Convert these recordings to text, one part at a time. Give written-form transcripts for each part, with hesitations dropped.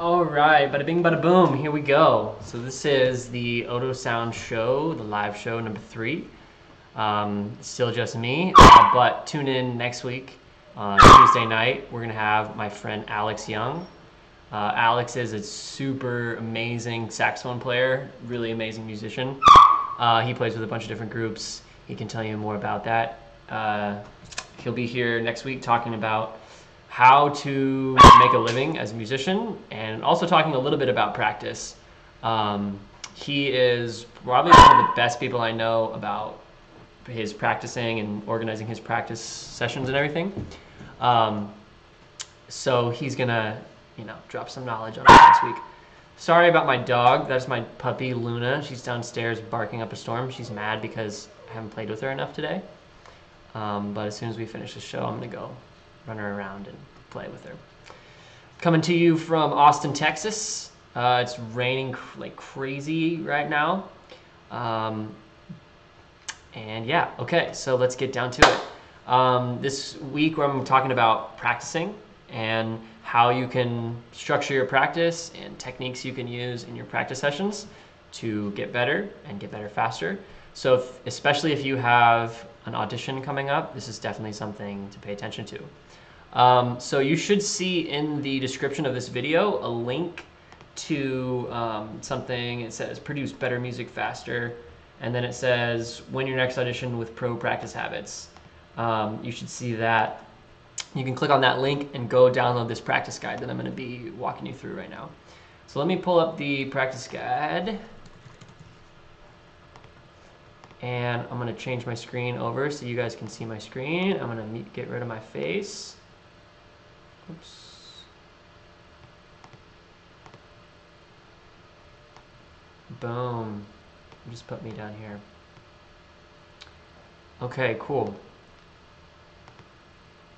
All right, bada bing, bada boom. Here we go. So this is the Odo Sound show, the live show number 3. Still just me, but tune in next week on Tuesday night. We're gonna have my friend Alex Young. Alex is a super amazing saxophone player, really amazing musician. He plays with a bunch of different groups. He can tell you more about that. He'll be here next week talking about how to make a living as a musician, and also talking a little bit about practice. He is probably one of the best people I know about his practicing and organizing his practice sessions and everything. So he's gonna, drop some knowledge on us next week. Sorry about my dog. That's my puppy Luna. She's downstairs barking up a storm. She's mad because I haven't played with her enough today. But as soon as we finish the show, I'm gonna go run her around and play with her. Coming to you from Austin, Texas. It's raining like crazy right now. And yeah, okay, so let's get down to it. This week I'm talking about practicing and how you can structure your practice and techniques you can use in your practice sessions to get better and get better faster. So especially if you have an audition coming up, this is definitely something to pay attention to. So you should see in the description of this video a link to something. It says produce better music faster, and then it says win your next audition with pro practice habits. You should see that. You can click on that link and go download this practice guide that I'm going to be walking you through right now. So let me pull up the practice guide. And I'm going to change my screen over so you guys can see my screen. I'm going to get rid of my face. Oops. Boom. Just put me down here. Okay, cool.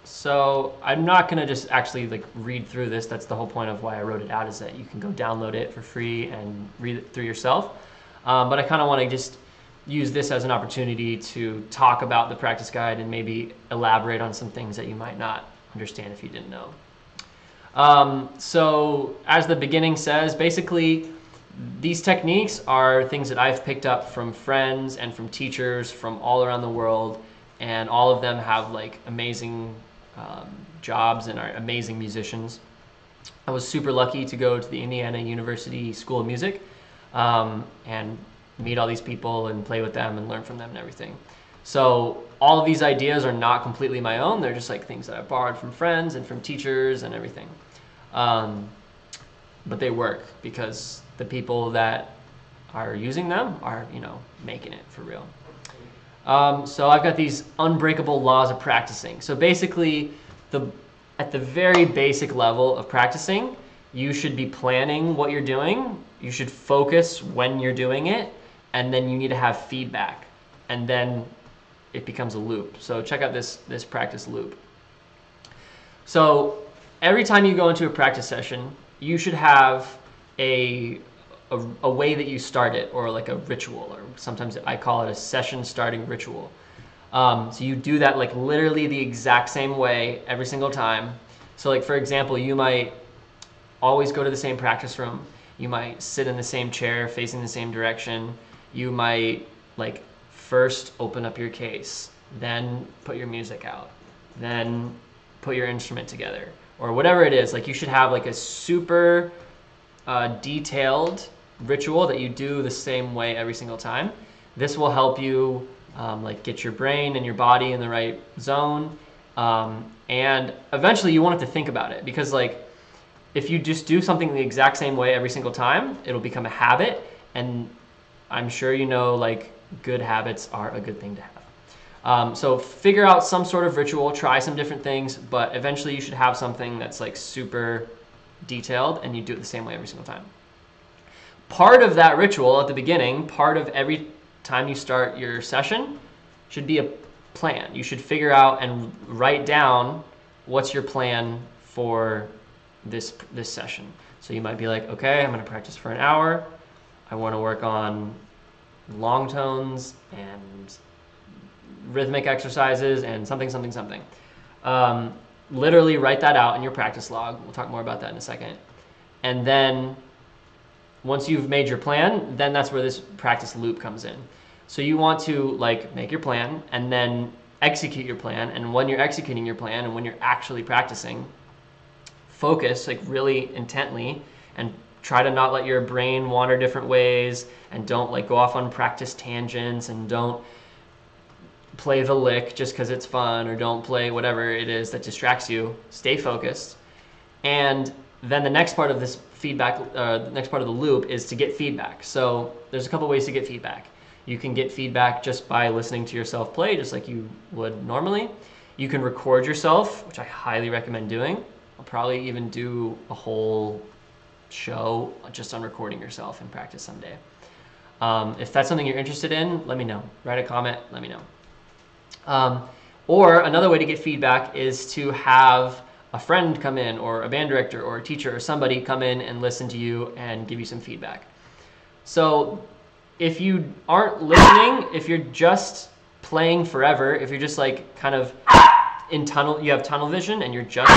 So I'm not going to just actually read through this. That's the whole point of why I wrote it out, is that you can go download it for free and read it through yourself. But I kind of want to just use this as an opportunity to talk about the practice guide and maybe elaborate on some things that you might not understand if you didn't know. So as the beginning says, basically these techniques are things that I've picked up from friends and from teachers from all around the world, and all of them have amazing jobs and are amazing musicians. I was super lucky to go to the Indiana University School of Music and meet all these people and play with them and learn from them and everything. So all of these ideas are not completely my own. They're just things that I borrowed from friends and from teachers and everything. But they work because the people that are using them are, making it for real. So I've got these unbreakable laws of practicing. So basically, at the very basic level of practicing, you should be planning what you're doing. You should focus when you're doing it, and then you need to have feedback, and then it becomes a loop. So check out this practice loop. So every time you go into a practice session, you should have a way that you start it, or a ritual, or sometimes I call it a session starting ritual. So you do that literally the exact same way every single time. So for example, you might always go to the same practice room. You might sit in the same chair facing the same direction. You might first open up your case, then put your music out, then put your instrument together, or whatever it is. You should have a super detailed ritual that you do the same way every single time. This will help you get your brain and your body in the right zone, and eventually you won't have to think about it, because if you just do something the exact same way every single time, it'll become a habit, and I'm sure good habits are a good thing to have. So figure out some sort of ritual, try some different things, but eventually you should have something that's super detailed, and you do it the same way every single time. Part of that ritual at the beginning, part of every time you start your session, should be a plan. You should figure out and write down what's your plan for this session. So you might be like, okay, I'm going to practice for an hour. I want to work on long tones and rhythmic exercises and something, something, something. Literally write that out in your practice log. We'll talk more about that in a second. And then once you've made your plan, then that's where this practice loop comes in. So you want to like make your plan and then execute your plan. And when you're executing your plan and when you're actually practicing, focus like really intently and try to not let your brain wander different ways, and don't like go off on practice tangents, and don't play the lick just because it's fun, or don't play whatever it is that distracts you. Stay focused. And then the next part of this feedback, the next part of the loop is to get feedback. So there's a couple ways to get feedback. You can get feedback just by listening to yourself play, just like you would normally. You can record yourself, which I highly recommend doing. I'll probably even do a whole show just on recording yourself in practice someday. If that's something you're interested in, let me know. Write a comment, let me know. Or another way to get feedback is to have a friend come in, or a band director or a teacher or somebody come in and listen to you and give you some feedback. So if you aren't listening, if you're just playing forever, if you're just like kind of in tunnel, you have tunnel vision and you're just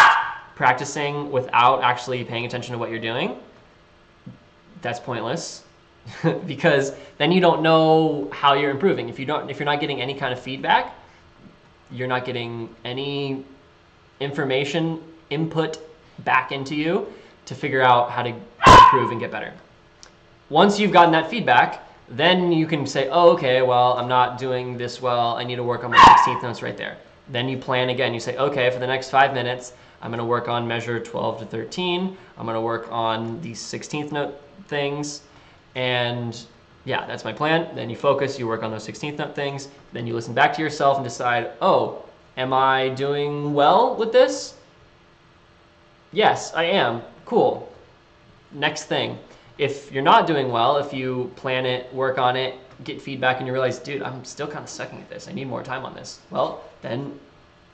practicing without actually paying attention to what you're doing, that's pointless. Because then you don't know how you're improving. If you're not getting any kind of feedback, you're not getting any information input back into you to figure out how to improve and get better. Once you've gotten that feedback, then you can say, oh, okay, well, I'm not doing this well. I need to work on my 16th notes right there. Then you plan again. You say, okay, for the next 5 minutes, I'm going to work on measure 12 to 13. I'm going to work on these 16th note things. And yeah, that's my plan. Then you focus, you work on those 16th note things. Then you listen back to yourself and decide, oh, am I doing well with this? Yes, I am. Cool. Next thing. If you're not doing well, if you plan it, work on it, get feedback, and you realize, dude, I'm still kind of sucking at this. I need more time on this. Well, then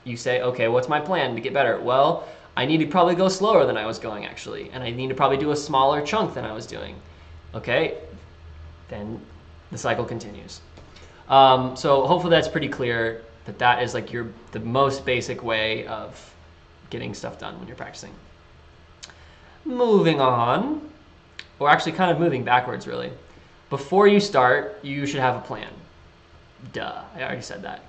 you say, okay, what's my plan to get better? Well, I need to probably go slower than I was going, actually. And I need to probably do a smaller chunk than I was doing. Okay, then the cycle continues. So hopefully that's pretty clear that that is like the most basic way of getting stuff done when you're practicing. Moving on, or actually kind of moving backwards really. Before you start, you should have a plan. Duh, I already said that.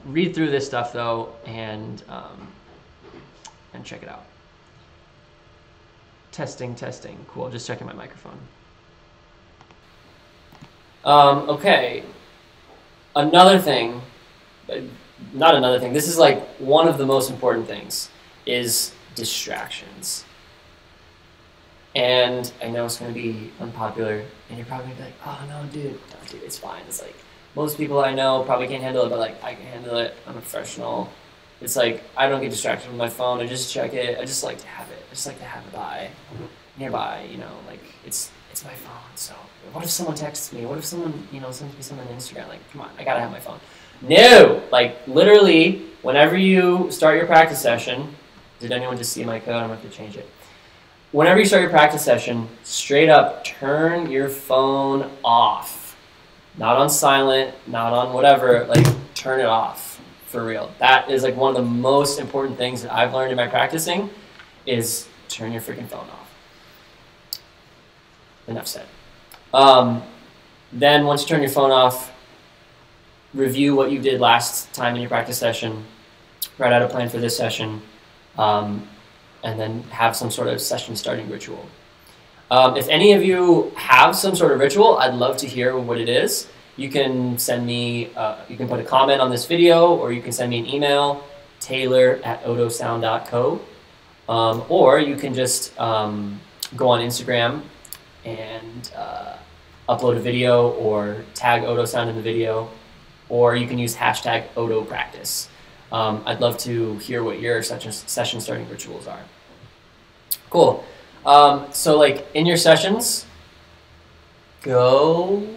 Read through this stuff though and check it out. Testing, cool, just checking my microphone. Okay, another thing, not another thing, this is like one of the most important things, is distractions. And I know it's going to be unpopular, and you're probably going to be like, oh no, dude, it's fine. It's like, most people I know probably can't handle it, but like, I can handle it, I'm a professional. It's like, I don't get distracted with my phone, I just check it, I just like to have it. I just like to have it nearby, you know, like, it's my phone, so what if someone texts me? What if someone, you know, sends me something on Instagram? Like, come on, I gotta have my phone. No! Like, literally, whenever you start your practice session, did anyone just see my code? I'm gonna have to change it. Whenever you start your practice session, straight up, turn your phone off. Not on silent, not on whatever, like, turn it off, for real. That is, like, one of the most important things that I've learned in my practicing, is turn your freaking phone off. Enough said. Then once you turn your phone off, review what you did last time in your practice session, write out a plan for this session, and then have some sort of session starting ritual. If any of you have some sort of ritual, I'd love to hear what it is. You can send me, you can put a comment on this video, or you can send me an email, taylor@odosound.co, or you can just go on Instagram and upload a video or tag Odo Sound in the video, or you can use hashtag #OdoPractice. I'd love to hear what your session starting rituals are. Cool. So like in your sessions, go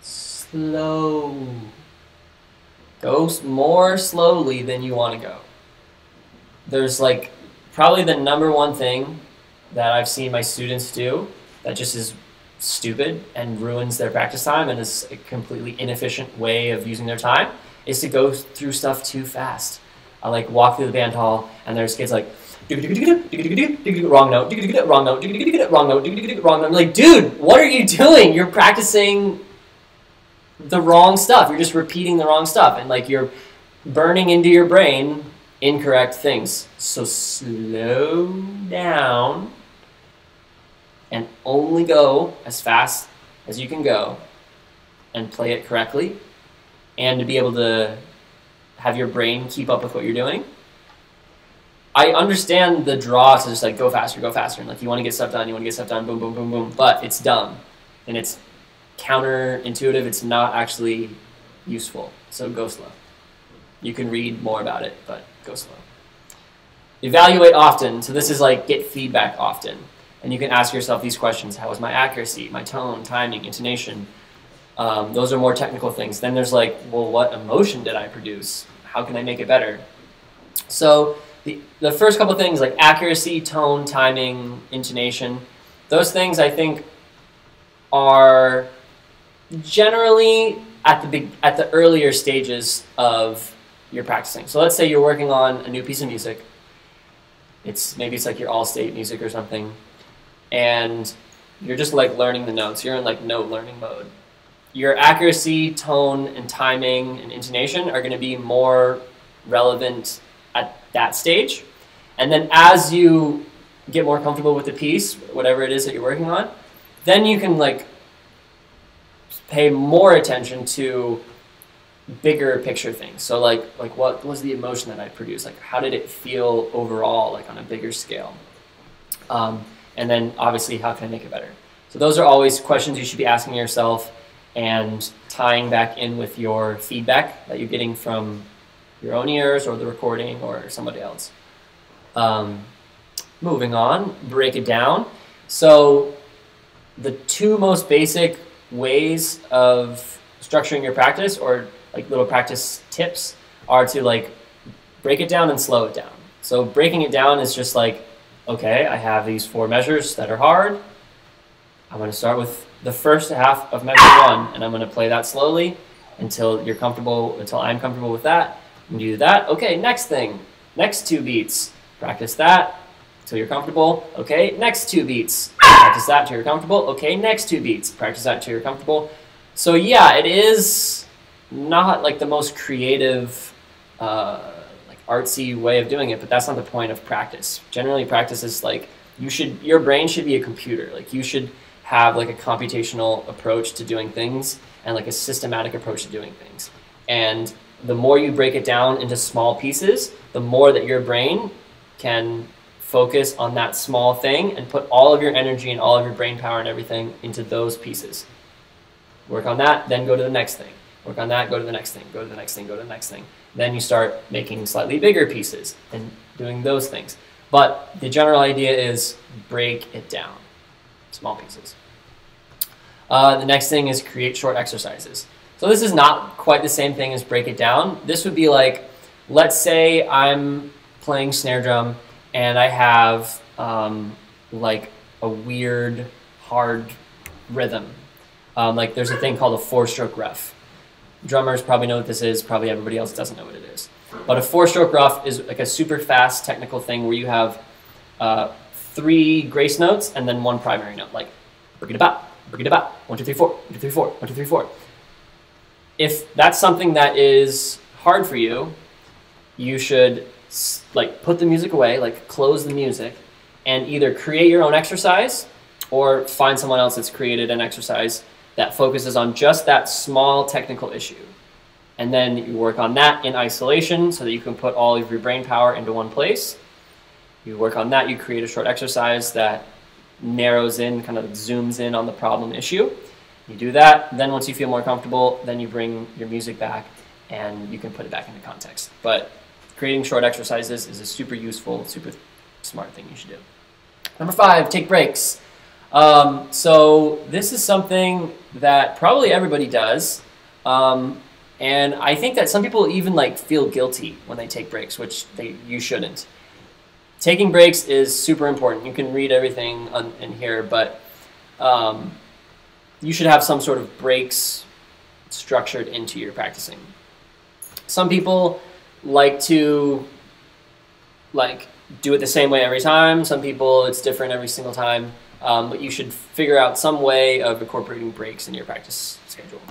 slow. Go more slowly than you want to go. There's like probably the #1 thing that I've seen my students do that just is stupid and ruins their practice time and is a completely inefficient way of using their time, is to go through stuff too fast. I like walk through the band hall and there's kids like wrong note, wrong note, wrong note, wrong note. I'm like, dude, what are you doing? You're practicing the wrong stuff. You're just repeating the wrong stuff, and like you're burning into your brain incorrect things. So slow down and only go as fast as you can go and play it correctly, and to be able to have your brain keep up with what you're doing. I understand the draw to just like go faster, and like you want to get stuff done, boom, boom, boom, boom, but it's dumb and it's counterintuitive. It's not actually useful. So go slow. You can read more about it, but go slow. Evaluate often. So this is like get feedback often. And you can ask yourself these questions. How was my accuracy, my tone, timing, intonation? Those are more technical things. Then there's like, well, what emotion did I produce? How can I make it better? So the first couple things like accuracy, tone, timing, intonation, those things I think are generally at the earlier stages of your practicing. So let's say you're working on a new piece of music. Maybe it's like your all-state music or something, and you're just like learning the notes. You're in like note learning mode. Your accuracy, tone, and timing and intonation are going to be more relevant at that stage. And then as you get more comfortable with the piece, whatever it is that you're working on, then you can like pay more attention to bigger picture things. So like what was the emotion that I produced? Like how did it feel overall, like on a bigger scale? And then obviously how can I make it better? So those are always questions you should be asking yourself and tying back in with your feedback that you're getting from your own ears or the recording or somebody else. Moving on, break it down. So the two most basic ways of structuring your practice, or like little practice tips, are to like break it down and slow it down. So breaking it down is just like, okay, I have these 4 measures that are hard. I'm going to start with the first half of measure 1, and I'm going to play that slowly until I'm comfortable with that. And do that. Okay, next thing, next 2 beats. Practice that until you're comfortable. Okay, next 2 beats. Practice that until you're comfortable. Okay, next 2 beats. Practice that until you're comfortable. So yeah, it is not like the most creative, like artsy way of doing it, but that's not the point of practice. Generally, practice is like your brain should be a computer. Like you should have like a computational approach to doing things and like a systematic approach to doing things. And the more you break it down into small pieces, the more that your brain can focus on that small thing and put all of your energy and all of your brain power and everything into those pieces. Work on that, then go to the next thing. Work on that, go to the next thing, go to the next thing, go to the next thing. Then you start making slightly bigger pieces and doing those things. But the general idea is break it down, small pieces. The next thing is create short exercises. So this is not quite the same thing as break it down. This would be like, let's say I'm playing snare drum and I have like a weird, hard rhythm. Like there's a thing called a 4-stroke rough. Drummers probably know what this is, probably everybody else doesn't know what it is. But a 4-stroke rough is like a super fast technical thing where you have 3 grace notes and then 1 primary note, like brigida-bop, brigida-bop, 1, 2, 3, 4, 1, 2, 3, 4, 1, 2, 3, 4. If that's something that is hard for you, you should like put the music away, like close the music, and either create your own exercise or find someone else that's created an exercise that focuses on just that small technical issue. And then you work on that in isolation so that you can put all of your brain power into one place. You work on that, you create a short exercise that narrows in, kind of zooms in on the problem issue. You do that, then once you feel more comfortable, then you bring your music back and you can put it back into context. But creating short exercises is a super useful, super smart thing you should do. Number 5, take breaks. So this is something that probably everybody does. And I think that some people even like feel guilty when they take breaks, which you shouldn't. Taking breaks is super important. You can read everything in here, but you should have some sort of breaks structured into your practicing. Some people like to like do it the same way every time. Some people, it's different every single time. But you should figure out some way of incorporating breaks in your practice schedule.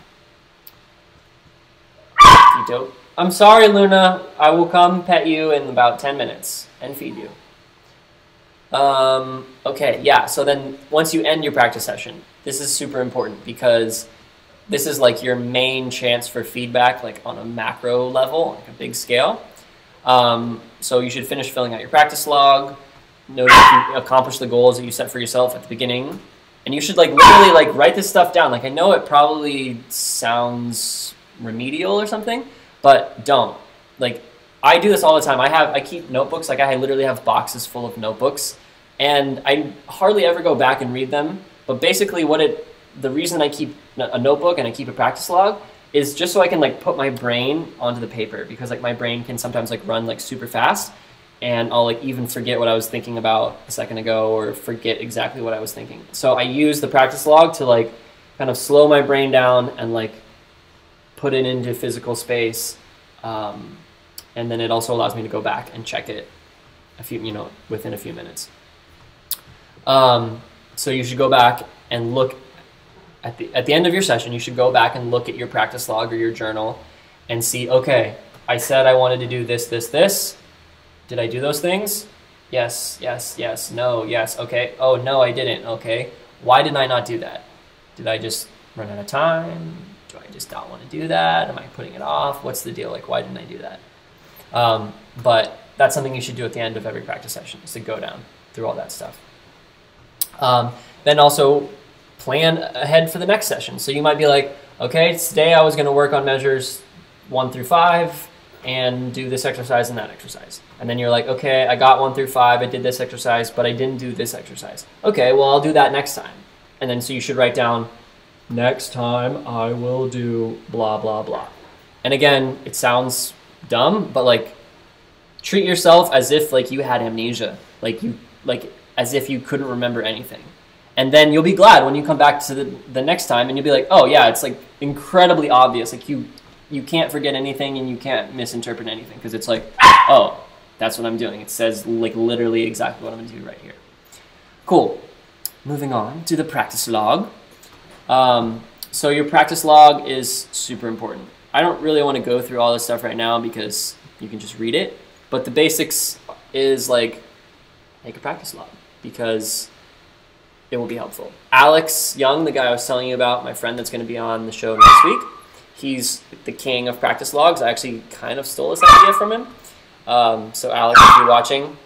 You dope. I'm sorry, Luna. I will come pet you in about 10 minutes and feed you. Okay, yeah, so then once you end your practice session, this is super important because this is like your main chance for feedback, like on a macro level, like a big scale. So you should finish filling out your practice log, notice if you accomplished the goals that you set for yourself at the beginning, and you should like literally like write this stuff down. Like I know it probably sounds remedial or something, but don't. Like I do this all the time. I keep notebooks, like I literally have boxes full of notebooks, and I hardly ever go back and read them. But basically the reason I keep a notebook and I keep a practice log is just so I can like put my brain onto the paper, because like my brain can sometimes like run like super fast, and I'll like even forget what I was thinking about a second ago or forget exactly what I was thinking. So I use the practice log to like kind of slow my brain down and like put it into physical space. And then it also allows me to go back and check it within a few minutes. So you should go back and look at the end of your session. You should go back and look at your practice log or your journal and see, okay, I said I wanted to do this, this, this. Did I do those things? Yes, yes, yes, no, yes, okay. Oh, no, I didn't, okay. Why did I not do that? Did I just run out of time? Do I just not want to do that? Am I putting it off? What's the deal? Like, why didn't I do that? But that's something you should do at the end of every practice session, is to go down through all that stuff. Then also plan ahead for the next session. So you might be like, okay, today I was going to work on measures 1 through 5 and do this exercise and that exercise. And then you're like, okay, I got 1 through 5, I did this exercise, but I didn't do this exercise. Okay, well, I'll do that next time. And then so you should write down, next time I will do blah, blah, blah. And again, it sounds dumb, but like treat yourself as if like you had amnesia, like as if you couldn't remember anything. And then you'll be glad when you come back to the next time and you'll be like, oh yeah, it's like incredibly obvious. Like you can't forget anything and you can't misinterpret anything, because it's like, oh, that's what I'm doing. It says like literally exactly what I'm gonna do right here. Cool. Moving on to the practice log. So your practice log is super important. I don't really want to go through all this stuff right now because you can just read it. But the basics is like, make a practice log, because it will be helpful. Alex Young, the guy I was telling you about, my friend that's going to be on the show next week, he's the king of practice logs. I actually kind of stole this idea from him. So Alex, if you're watching,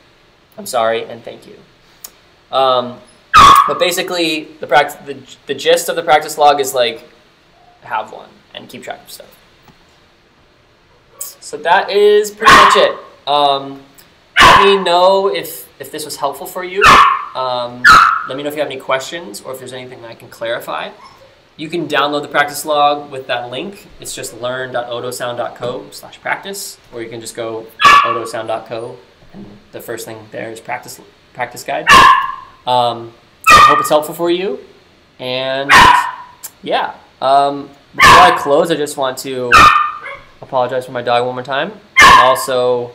I'm sorry and thank you. But basically, the gist of the practice log is like, have one and keep track of stuff. So that is pretty much it. Let me know if this was helpful for you. Let me know if you have any questions or if there's anything that I can clarify. You can download the practice log with that link. It's just learn.odosound.co/practice, or you can just go odosound.co, and the first thing there is practice guide. I hope it's helpful for you. And yeah, before I close, I just want to apologize for my dog one more time, and also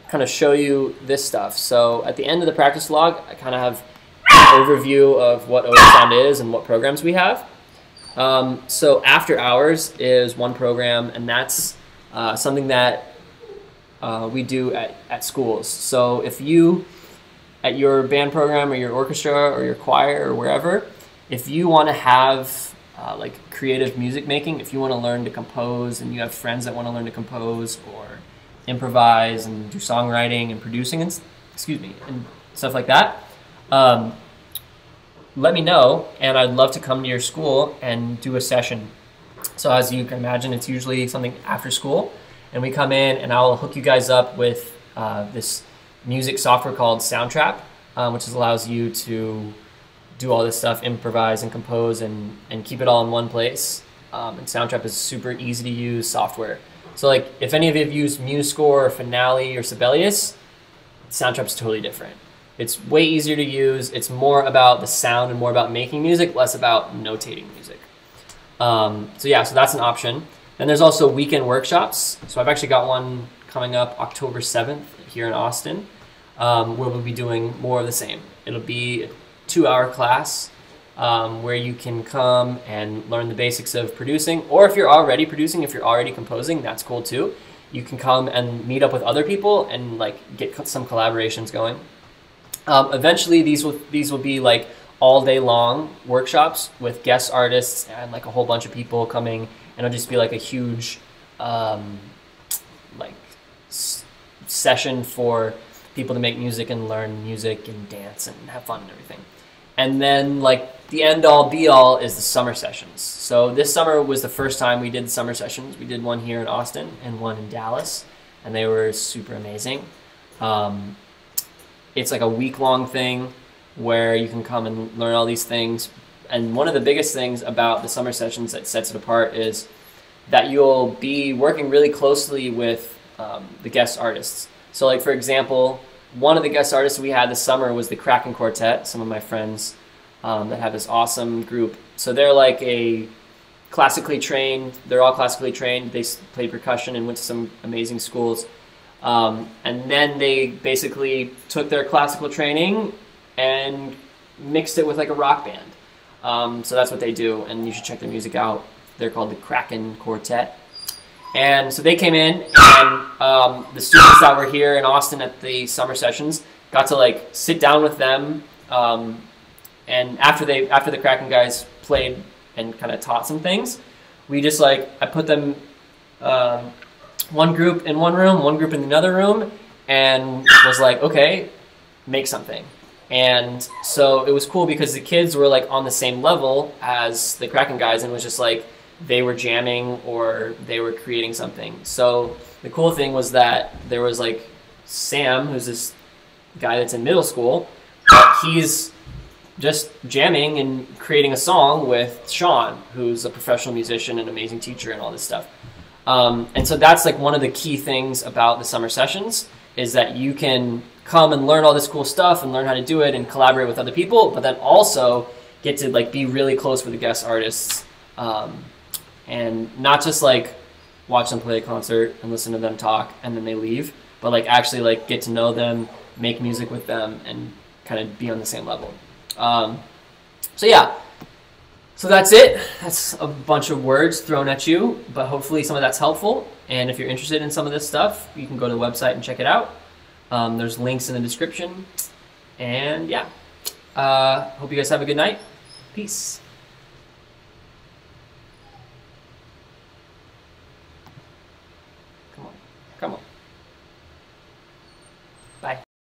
kind of show you this stuff. So at the end of the practice log, I kind of have an overview of what Odo Sound is and what programs we have. So After Hours is one program, and that's something that we do at schools. So if you, at your band program or your orchestra or your choir or wherever, if you want to have like creative music making, if you want to learn to compose and you have friends that want to learn to compose or improvise and do songwriting and producing and stuff like that, let me know, and I'd love to come to your school and do a session. So as you can imagine, it's usually something after school, and we come in and I'll hook you guys up with this music software called Soundtrap, which allows you to do all this stuff, improvise and compose and keep it all in one place. And Soundtrap is super easy to use software. So like if any of you have used MuseScore or Finale or Sibelius, Soundtrap's totally different. It's way easier to use. It's more about the sound and more about making music, less about notating music. So yeah, so that's an option. Then there's also weekend workshops. So I've actually got one coming up October 7th here in Austin, where we'll be doing more of the same. It'll be a 2-hour class where you can come and learn the basics of producing, or if you're already producing, if you're already composing, that's cool too. You can come and meet up with other people and like get some collaborations going. Eventually, these will be like all day long workshops with guest artists and like a whole bunch of people coming, and it'll just be like a huge session for people to make music and learn music and dance and have fun and everything. And then like the end all be all is the summer sessions. So this summer was the first time we did the summer sessions. We did one here in Austin and one in Dallas, and they were super amazing. It's like a week-long thing where you can come and learn all these things. And one of the biggest things about the summer sessions that sets it apart is that you'll be working really closely with the guest artists. So like, for example, one of the guest artists we had this summer was the Kraken Quartet, some of my friends that have this awesome group. So they're like they're all classically trained. They played percussion and went to some amazing schools. And then they basically took their classical training and mixed it with like a rock band. So that's what they do, and you should check their music out. They're called the Kraken Quartet. And so they came in, and the students that were here in Austin at the summer sessions got to like sit down with them. And after the Kraken guys played and kind of taught some things, we just like, I put them one group in one room, one group in another room, and was like, okay, make something. And so it was cool because the kids were like on the same level as the Kraken guys, and it was just like they were jamming or they were creating something. So the cool thing was that there was like Sam, who's this guy that's in middle school, he's just jamming and creating a song with Sean, who's a professional musician and amazing teacher and all this stuff. And so that's like one of the key things about the summer sessions, is that you can come and learn all this cool stuff and learn how to do it and collaborate with other people, but then also get to like be really close with the guest artists, and not just like watch them play a concert and listen to them talk and then they leave, but like actually like get to know them, make music with them, and kind of be on the same level. So yeah, so that's it. That's a bunch of words thrown at you, but hopefully some of that's helpful. And if you're interested in some of this stuff, you can go to the website and check it out. There's links in the description. And yeah, hope you guys have a good night. Peace.